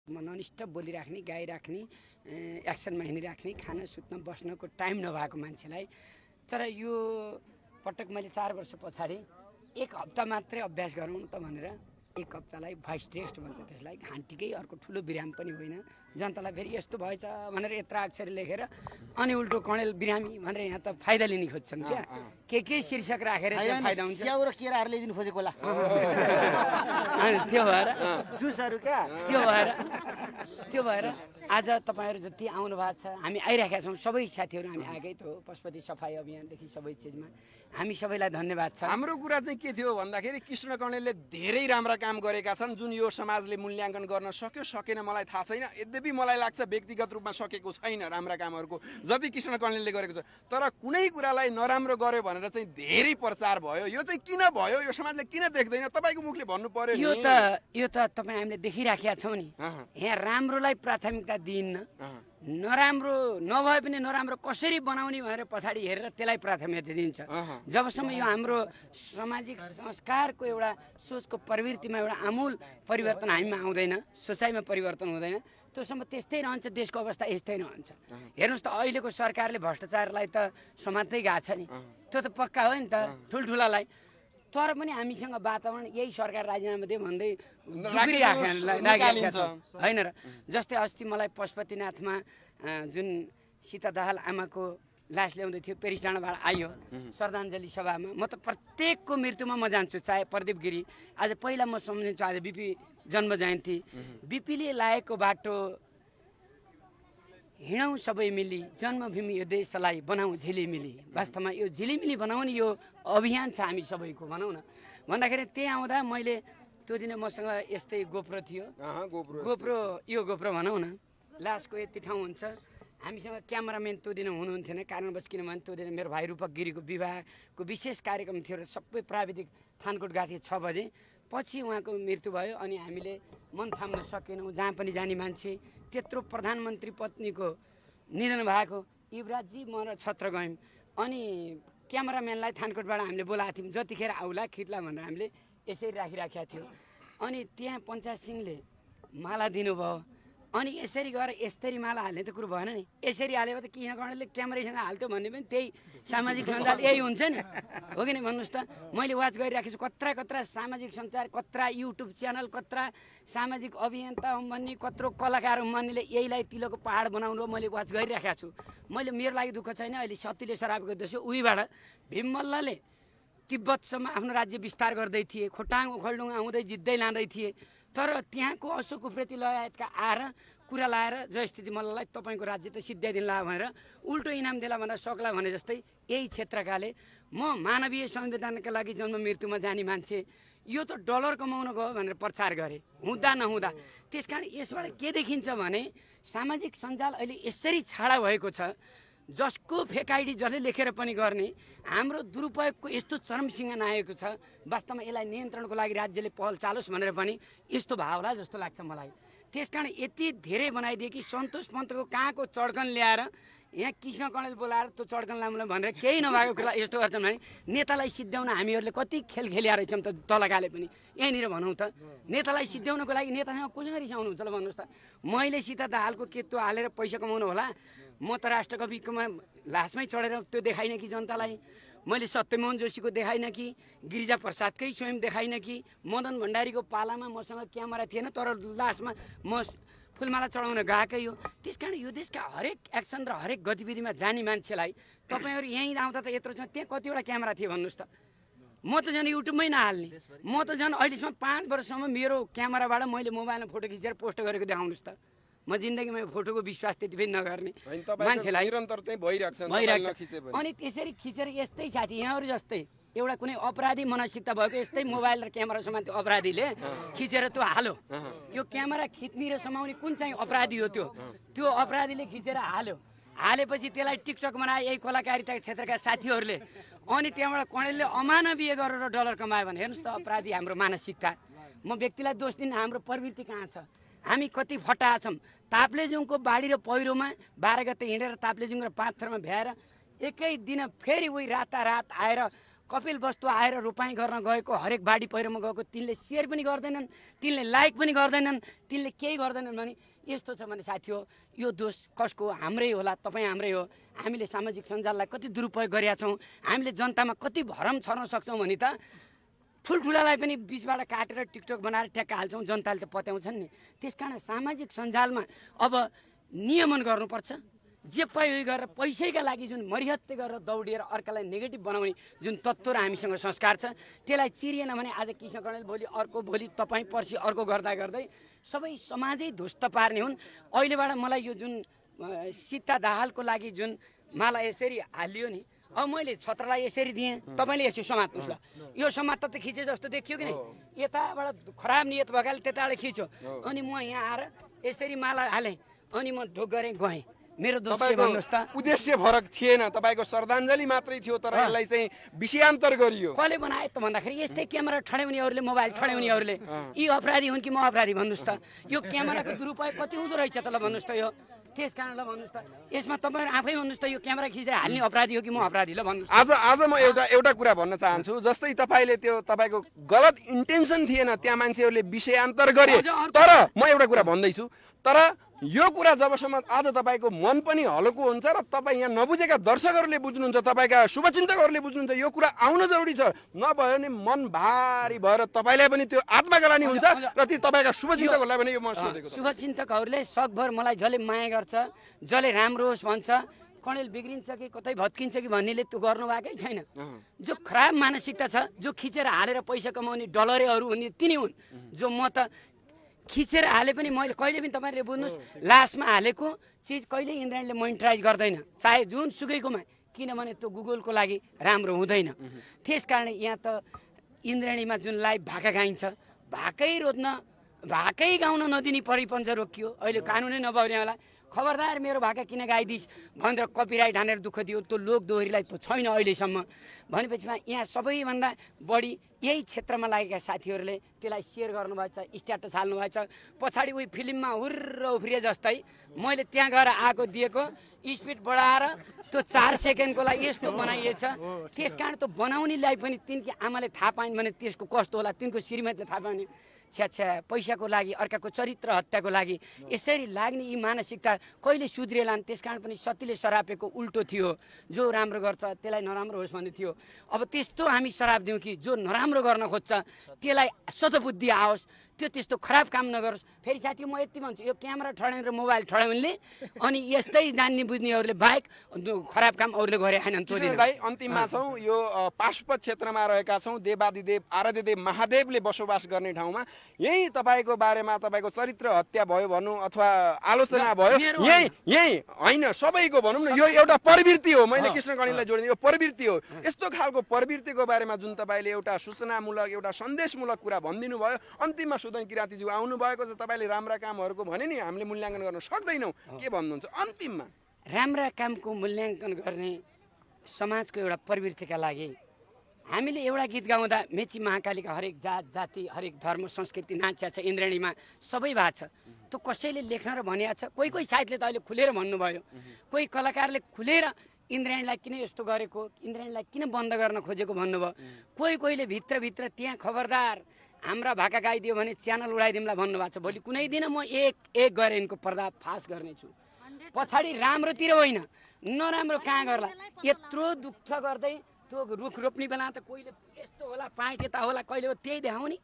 ननिष्ठ बोलिराख्ने गाइराख्ने एक्सनमा हिँडिराख्ने खान सुत्न बस्नको टाइम नभएको मान्छेलाई तर यो पटक मैले 4 वर्ष पछाडि 1 हप्ता मात्रै अभ्यास गरौँ त भनेर 1 हप्तालाई भोइस टेस्ट भन्छ त्यसलाई घाँटीकै अर्को ठुलो बिराम पनि होइन जनतालाई फेरि यस्तो भएछ भनेर यत्रो अक्षर लेखेर अनि उल्टो कणेल बिरामी भनेर यहाँ त फाइदा लिने खोज्छन् क्या के शीर्षक राखेर चाहिँ फाइदा हुन्छ स्याउ र केराहरू ल्याइदिनु खोजेको होला अनि त्यो भएर जुसहरू क्या त्यो भएर आज तपाईँहरू जति आउनु भएको छ हामी आइराखेका छौँ सबै साथीहरू हामी आएकै त हो पशुपति सफाई अभियानदेखि सबै चिजमा हामी सबैलाई धन्यवाद छ। हाम्रो कुरा चाहिँ के थियो भन्दाखेरि कृष्ण कणेलले धेरै राम्रा काम गरेका छन् जुन यो समाजले मूल्याङ्कन गर्न सक्यो सकेन मलाई थाहा छैन यद्यपि मलाई लाग्छ व्यक्तिगत रूपमा सकेको छैन राम्रा कामहरूको जति कृष्ण कणेलले गरेको छ तर कुनै कुरालाई नराम्रो गर्यो भनेर चाहिँ धेरै प्रचार भयो यो चाहिँ किन भयो यो समाजले किन देख्दैन तपाईँको मुखले भन्नु पर्यो यो त तपाईँ हामीले देखिराखेका छौँ नि यहाँ राम्रोलाई प्राथमिकता दिइन्न नराम्रो नभए पनि नराम्रो कसरी बनाउने भनेर पछाडि हेरेर त्यसलाई प्राथमिकता दिन्छ जबसम्म यो हाम्रो सामाजिक संस्कारको एउटा सोचको प्रवृत्तिमा एउटा आमूल परिवर्तन हामीमा आउँदैन सोचाइमा परिवर्तन हुँदैन त्योसम्म त्यस्तै रहन्छ देशको अवस्था यस्तै रहन्छ। हेर्नुहोस् त अहिलेको सरकारले भ्रष्टाचारलाई त समात्दै गएको छ नि त्यो त पक्का हो नि त ठुल्ठुलालाई तर पनि हामीसँग वातावरण यही सरकार राजीनामा दियो भन्दै होइन र जस्तै अस्ति मलाई पशुपतिनाथमा जुन सीता दाहाल आमाको लास ल्याउँदै थियो पेरिस डाँडाबाट आयो श्रद्धाञ्जली सभामा म त प्रत्येकको मृत्युमा म जान्छु चाहे प्रदीप गिरी आज पहिला म सम्झिन्छु आज बिपी जन्म जयन्ती बिपीले लागेको बाटो हिँडौँ सबै मिली जन्मभूमि यो देशलाई बनाऊ झिलिमिली वास्तवमा यो झिलिमिली बनाउने यो अभियान छ हामी सबैको भनौँ न भन्दाखेरि त्यहाँ आउँदा मैले त्यो दिन मसँग यस्तै गोप्रो थियो गोप्रो भनौँ न लासको यति ठाउँ हुन्छ हामीसँग क्यामेराम्यान त्यो दिन हुनुहुन्थेन कारणवश किनभने त्यो दिन मेरो भाइ रूपक गिरीको विवाहको विशेष कार्यक्रम थियो र सबै प्राविधिक थानकोट गएको थियो 6 बजे पछि उहाँको मृत्यु भयो अनि हामीले मन थाम्न सकेनौँ जहाँ पनि जाने मान्छे त्यत्रो प्रधानमन्त्री पत्नीको निधन भएको युवराजजी म र छत्र गयौँ अनि क्यामेराम्यानलाई थानकोटबाट हामीले बोलाएको थियौँ जतिखेर आउला खिच्ला भनेर हामीले यसरी राखिराखेका थियौँ अनि त्यहाँ पञ्चायत सिंहले माला दिनुभयो अनि यसरी गएर यसरी माला हाल्ने त कुरो भएन नि यसरी हाल्यो त किन गर्नाले क्यामेरासँग हाल्थ्यो भन्ने पनि त्यही सामाजिक सञ्जाल यही हुन्छ नि हो कि नि भन्नुहोस् त मैले वाच गरिराखेको छु कत्रा सामाजिक सञ्चार कत्रा युट्युब च्यानल कत्रा सामाजिक अभियन्ता भन्ने कत्रो कलाकार भन्नेले यहीलाई तिलको पहाड बनाउनु मैले वाच गरिराखेको छु मैले मेरो लागि दुःख छैन अहिले सतीले सरापेको देशो उहीबाट भीममल्लले तिब्बतसम्म आफ्नो राज्य विस्तार गर्दै थिए खोटाङ ओखलडुङ आउँदै जित्दै लाँदै थिए तर त्यहाँको अशोक उप्रेती लगायतका आएर कुरा लाएर जयस्थिति मल्ललाई तपाईँको राज्य त सिद्ध्याइदिनु ला भनेर उल्टो इनाम दिला भन्दा सक्ला भने जस्तै यही क्षेत्रकाले म मानवीय संविधानका लागि जन्म मृत्युमा जाने मान्छे यो त डलर कमाउन गयो भनेर प्रचार गरे हुँदा नहुँदा त्यसकारण यसबाट के देखिन्छ भने सामाजिक सञ्जाल अहिले यसरी छाडा भएको छ जसको फेक आइडी जसले लेखेर पनि गर्ने हाम्रो दुरुपयोगको यस्तो चरम सिंहना आएको छ वास्तवमा यसलाई नियन्त्रणको लागि राज्यले पहल चालोस् भनेर पनि यस्तो भावला जस्तो लाग्छ मलाई त्यसकारण यति धेरै बनाइदिए कि सन्तोष पन्तको कहाँको चड्कन ल्याएर यहाँ कृष्ण कणेल बोलाएर त्यो चड्कन लामुला भनेर केही नभएको कुरा यस्तो गर्छौँ भने नेतालाई सिद्ध्याउन हामीहरूले कति खेल खेलिया रहेछौँ त तलकाले पनि यहीँनिर भनौँ त नेतालाई सिद्ध्याउनको लागि नेतासँग कसरी रिसाउनुहुन्छ ल भन्नुहोस् त मैले सीता दाहालको के त्यो हालेर पैसा कमाउनु होला म त राष्ट्रकविकोमा लासमै चढेर त्यो देखाइनँ कि जनतालाई मैले सत्यमोहन जोशीको देखाइनँ कि गिरिजा प्रसादकै स्वयं देखाइनँ कि मदन भण्डारीको पालामा मसँग क्यामेरा थिएन तर लासमा म फुलमाला चढाउन गएकै हो त्यसकारण यो देशका हरेक एक्सन र हरेक गतिविधिमा जाने मान्छेलाई तपाईँहरू यहीँ आउँदा त यत्रो छ त्यहाँ कतिवटा क्यामेरा थियो भन्नुहोस् त म त झन् युट्युबमै नहाल्ने म त झन् अहिलेसम्म 5 वर्षसम्म मेरो क्यामेराबाट मैले मोबाइलमा फोटो खिचेर पोस्ट गरेको देखाउनुहोस् त म जिन्दगीमा फोटोको विश्वास त्यति पनि नगर्ने मान्छेलाई निरन्तर चाहिँ भइरहेको अनि त्यसरी खिचेर यस्तै साथी यहाँहरू जस्तै एउटा कुनै अपराधी मानसिकता भएको यस्तै मोबाइल र क्यामेरा समात्यो अपराधीले खिचेर त्यो हाल्यो यो क्यामेरा खिच्ने र समाउने कुन चाहिँ अपराधी हो त्यो अपराधीले खिचेर हालेपछि त्यसलाई टिकटक बनाए यही कलाकारिता क्षेत्रका साथीहरूले अनि त्यहाँबाट कणेलले अमानवीय गरेर डलर कमायो भने हेर्नुहोस् त अपराधी हाम्रो मानसिकता म व्यक्तिलाई दोष दिन हाम्रो प्रवृत्ति कहाँ छ हामी कति फटा छौँ ताप्लेजुङको बाढी र पहिरोमा 12 गते हिँडेर ताप्लेजुङ र पाँचथरमा भ्याएर एकै दिन फेरि उही रातारात आएर कपिल वस्तु आएर रोपाइँ गर्न गएको हरेक बाढी पहिरोमा गएको तिनले सेयर पनि गर्दैनन्, तिनले लाइक पनि गर्दैनन्, तिनले केही गर्दैनन् भने यस्तो छ भने साथी हो, यो दोष कसको? हाम्रै होला, तपाईँ हाम्रै हो। हामीले सामाजिक सञ्जाललाई कति दुरुपयोग गरेका छौँ, हामीले जनतामा कति भरम छर्न सक्छौँ भने त ठुल्ठुलालाई पनि बिचबाट काटेर टिकटक बनाएर ट्याक्क हाल्छौँ, जनताले त पत्याउँछन् नि। त्यस कारण सामाजिक सञ्जालमा अब नियमन गर्नुपर्छ। जे पायो गरेर पैसैका लागि जुन मरिहत्ते गरेर दौडिएर अर्कालाई नेगेटिभ बनाउने जुन तत्त्व र हामीसँग संस्कार छ, त्यसलाई चिरिएन भने आज कृष्ण कणेल, भोलि अर्को, भोलि तपाईँ, पर्सि अर्को गर्दा गर्दै सबै समाजै ध्वस्त पार्ने हुन्। अहिलेबाट मलाई यो जुन सीता दाहालको लागि जुन माला यसरी हालियो नि, अब मैले छत्रलाई यसरी दिएँ, तपाईँले यसो समात्नुहोस् ल। यो समात्दा त खिचे जस्तो देखियो कि नै? यताबाट खराब नियत भएकाले त्यताबाट खिच्यो, अनि म यहाँ आएर यसरी माला हालेँ, अनि म ढोक गरेँ गएँ। मेरो दोष के भन्नुहोस् त? उद्देश्य फरक थिएन, तपाईँको श्रद्धाञ्जली मात्रै थियो, तर यसलाई चाहिँ विषयान्तर गरियो। कसले बनाए त भन्दाखेरि यस्तै क्यामेरा ठड्याउनेहरूले, मोबाइल ठड्याउनेहरूले यी अपराधी हुन् कि म अपराधी भन्नुहोस् त? यो क्यामेराको दुरुपयोग कति हुँदो रहेछ त ल भन्नुहोस् त? यो त्यस कारण ल भन्नुहोस् त, यसमा तपाईँ आफै भन्नुहोस् त, यो क्यामेरा खिचेर हाल्ने अपराधी हो कि म अपराधी ल भन्नुहोस्? आज म एउटा कुरा भन्न चाहन्छु। जस्तै तपाईँले त्यो तपाईँको गलत इन्टेन्सन थिएन, त्यहाँ मान्छेहरूले विषयान्तर गरे, तर म एउटा कुरा भन्दैछु, तर यो कुरा जबसम्म आज तपाईँको मन पनि हल्को हुन्छ र तपाईँ यहाँ नबुझेका दर्शकहरूले बुझ्नुहुन्छ, तपाईँका शुभचिन्तकहरूले बुझ्नुहुन्छ, यो कुरा आउन जरुरी छ। नभयो भने मन भारी भएर तपाईँलाई पनि त्यो आत्मग्लानी हुन्छ र ती तपाईँका शुभचिन्तकहरूलाई पनि यो म सोधेको। शुभचिन्तकहरूले सकभर मलाई जसले माया गर्छ, जसले राम्रो होस् भन्छ, कणेल बिग्रिन्छ कि कतै भत्किन्छ कि भन्नेले त्यो गर्नुभएकै छैन। जो खराब मानसिकता छ, जो खिचेर हालेर पैसा कमाउने डलरेहरू हुने तिनी हुन्। जो म त खिचेर हाले पनि मैले कहिले पनि तपाईँहरूले बुझ्नुहोस्, लास्टमा हालेको चिज कहिले इन्द्रायणीले मोनिटाइज गर्दैन, चाहे जुन सुकैकोमा, किनभने त्यो गुगलको लागि राम्रो हुँदैन। त्यस कारण यहाँ त इन्द्रायणीमा जुन लाइभ भाका गाइन्छ, भाकै रोज्न, भाकै गाउन नदिने परिपञ्च रोकियो। अहिले कानुनै नभउने होला, खबरदार मेरो भाका किन गाइदिस् भनेर कपिराइट हानेर दुःख दियो। त्यो लोक दोहोरीलाई त छैन अहिलेसम्म। भनेपछि यहाँ सबैभन्दा बढी यही क्षेत्रमा लागेका साथीहरूले त्यसलाई सेयर गर्नुभएछ, स्ट्याटस हाल्नुभएछ। पछाडि उही फिल्ममा हुर्र उफ्रिए जस्तै मैले त्यहाँ गएर आएको दिएको स्पिड बढाएर त्यो 4 सेकेन्डको लागि यस्तो बनाइएछ। त्यस कारण त्यो बनाउनेलाई पनि तिनकी आमाले थाहा पाइन् भने त्यसको कस्तो होला, तिनको श्रीमतीले थाहा पाइन् भने छ्या पैसाको लागि, अर्काको चरित्र हत्याको लागि यसरी लाग्ने यी मानसिकता कहिले सुध्रिएलान्। त्यस कारण पनि सतीले सरापेको उल्टो थियो, जो राम्रो गर्छ त्यसलाई नराम्रो होस् भन्ने थियो। अब त्यस्तो हामी सराप दिउँ कि जो नराम्रो गर्न खोज्छ त्यसलाई सतबुद्धि आओस्, त्यो त्यस्तो खराब काम नगरोस्। फेरि साथी म यति भन्छु, यो क्यामेरा ठड्याउने र मोबाइल ठड्याउनेले अनि यस्तै जान्ने बुझ्नेहरूले बाहेक खराब काम अरूले गरे छैनन्। दाइ अन्तिममा छौँ, यो पाशुपत क्षेत्रमा रहेका छौँ, देवादिदेव आराध्यदेव महादेवले बसोबास गर्ने ठाउँमा। यही तपाईँको बारेमा तपाईँको चरित्र हत्या भयो भनौँ अथवा आलोचना भयो, यही होइन सबैको भनौँ न, यो एउटा प्रवृत्ति हो। मैले कृष्ण कणेललाई जोडिदिएँ, यो प्रवृत्ति हो। यस्तो खालको प्रवृत्तिको बारेमा जुन तपाईँले एउटा सूचनामूलक, एउटा सन्देशमूलक कुरा भनिदिनु भयो, अन्तिममा सुदन किराँतीज्यू आउनुभएको छ, तपाईँले राम्रा कामहरूको भने नि हामीले मूल्याङ्कन गर्न सक्दैनौँ, के भन्नुहुन्छ अन्तिममा? राम्रा कामको मूल्याङ्कन गर्ने समाजको एउटा प्रवृत्तिका लागि हामीले एउटा गीत गाउँदा मेची महाकालीका हरेक जात जाति, हरेक धर्म संस्कृति नाच्या छ, इन्द्रायणीमा सबै भएको छ। त्यो कसैले लेख्न र भनिएको छ, कोही साहित्यले त अहिले खुलेर भन्नुभयो, कोही कलाकारले खुलेर इन्द्रायणीलाई किन यस्तो गरेको, इन्द्रायणीलाई किन बन्द गर्न खोजेको भन्नुभयो। कोहीले भित्रभित्र त्यहाँ खबरदार हाम्रा भाका गाइदियो भने च्यानल उडाइदिउँला भन्नुभएको छ। भोलि कुनै दिन म एक गरेर यिनको पर्दाफास गर्नेछु। पछाडि राम्रोतिर होइन, नराम्रो कहाँ गर्ला। यत्रो दुःख गर्दै त्यो रुख रोप्ने बेला त कोहीले यस्तो होला, पाइट यता होला, कहिले हो त्यही देखाउने।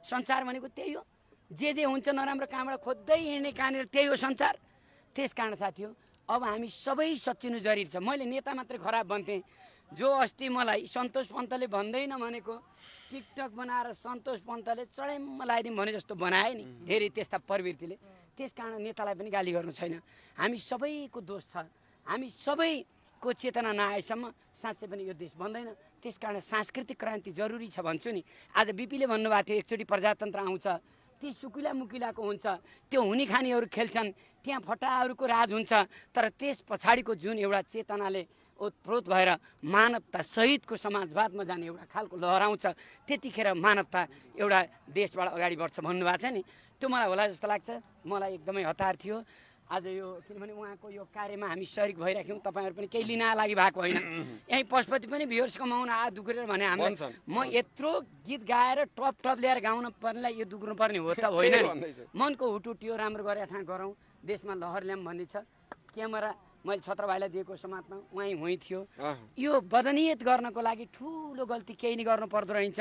संसार भनेको त्यही हो, जे हुन्छ नराम्रो कहाँबाट खोज्दै हिँड्ने कहाँनिर त्यही हो संसार। त्यस कारण साथी हो, अब हामी सबै सच्चिनु जरुरी छ। मैले नेता मात्रै खराब भन्थेँ, जो अस्ति मलाई सन्तोष पन्तले भन्दैन भनेको टिकटक बनाएर सन्तोष पन्तले चढेम्म लगाइदिउँ भने जस्तो बनाए नि धेरै त्यस्ता प्रवृत्तिले। त्यस कारण नेतालाई पनि गाली गर्नु छैन, हामी सबैको दोष छ। हामी सबैको चेतना नआएसम्म साँच्चै पनि यो देश बन्दैन। त्यस कारण सांस्कृतिक क्रान्ति जरुरी छ भन्छु नि। आज बिपीले भन्नुभएको थियो एकचोटि प्रजातन्त्र आउँछ, ती सुकिला मुकिलाको हुन्छ, त्यो हुने खानेहरू खेल्छन्, त्यहाँ फटाहरूको राज हुन्छ। तर त्यस पछाडिको जुन एउटा चेतनाले ओतप्रोत भएर मानवता सहितको समाजवादमा जाने एउटा खालको लहर आउँछ, त्यतिखेर मानवता एउटा देशबाट अगाडि बढ्छ भन्नुभएको छ नि। त्यो मलाई होला जस्तो लाग्छ। मलाई एकदमै हतार थियो। आज यो किनभने उहाँको यो कार्यमा हामी सहयोग भइराख्यौँ तपाईँहरू पनि केही लिन लागि भएको होइन यहीँ पशुपति पनि भ्युर्स कमाउन दुखेर भने हामीलाई म यत्रो गीत गाएर टप ल्याएर गाउन पर्नेलाई यो दुख्नु पर्ने हो त होइन मनको हुटुटियो राम्रो गरेर ठाउँ गरौँ देशमा लहर ल्याऊँ भन्ने छ क्यामेरा मैले छत्र भाइलाई दिएको समात्न उहीँ थियो यो बदनियत गर्नको लागि ठुलो गल्ती केही नै गर्नु पर्दो रहेछ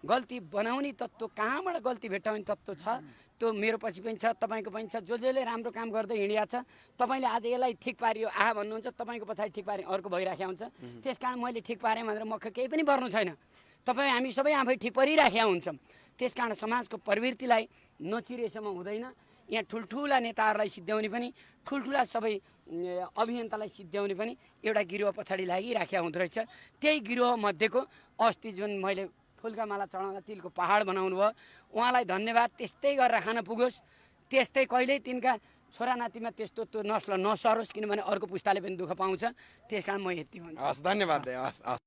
गल्ती बनाउने तत्त्व कहाँबाट गल्ती भेट्टाउने तत्त्व छ त्यो मेरो पछि पनि छ तपाईँको पनि छ जसले राम्रो काम गर्दै हिँडिया छ तपाईँले आज यसलाई ठिक पारियो आहा भन्नुहुन्छ तपाईँको पछाडि ठिक पारे अर्को भइराखेको हुन्छ त्यस कारण मैले ठिक पारेँ भनेर मख केही पनि पर्नु छैन तपाईँ हामी सबै आफै ठिक परिराखेका हुन्छौँ त्यस कारण समाजको प्रवृत्तिलाई नचिरेसम्म हुँदैन यहाँ ठुल्ठुला नेताहरूलाई सिद्ध्याउने पनि ठुल्ठुला सबै अभियन्तालाई सिद्ध्याउने पनि एउटा गिरोह पछाडि लागिराखेका हुँदो रहेछ त्यही गिरोह मध्येको अस्ति जुन मैले फुलका माला चढाउँदा तिलको पहाड बनाउनु भयो उहाँलाई धन्यवाद त्यस्तै गरेर खान पुगोस् त्यस्तै कहिल्यै तिनका छोरा नातिमा त्यस्तो त्यो नस्ल नसरोस् किनभने अर्को पुस्ताले पनि दुःख पाउँछ त्यस कारण म यति भन्छु हस् धन्यवाद।